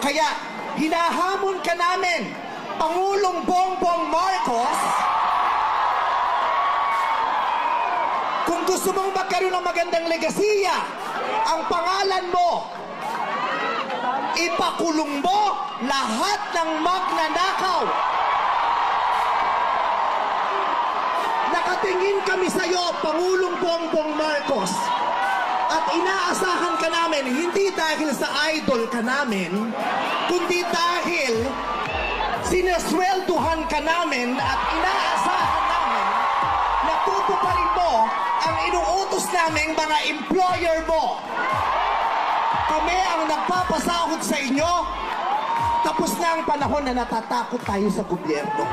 Kaya hinahamon ka namin, Pangulong Bongbong Marcos, kung gusto mong magkaroon ng magandang legasiya, ang pangalan mo, ipakulong mo lahat ng magnanakaw. Nakatingin kami sa iyo, Pangulong Bongbong Marcos, at inaasahan ka namin, hindi dahil sa idol ka namin, kundi dahil sineswelduhan ka namin at inaasahan namin na tutuparin mo ang inuutos naming mga employer mo. Kami ang nagpapasahod sa inyo. Tapos na ang panahon na natatakot tayo sa gobyerno.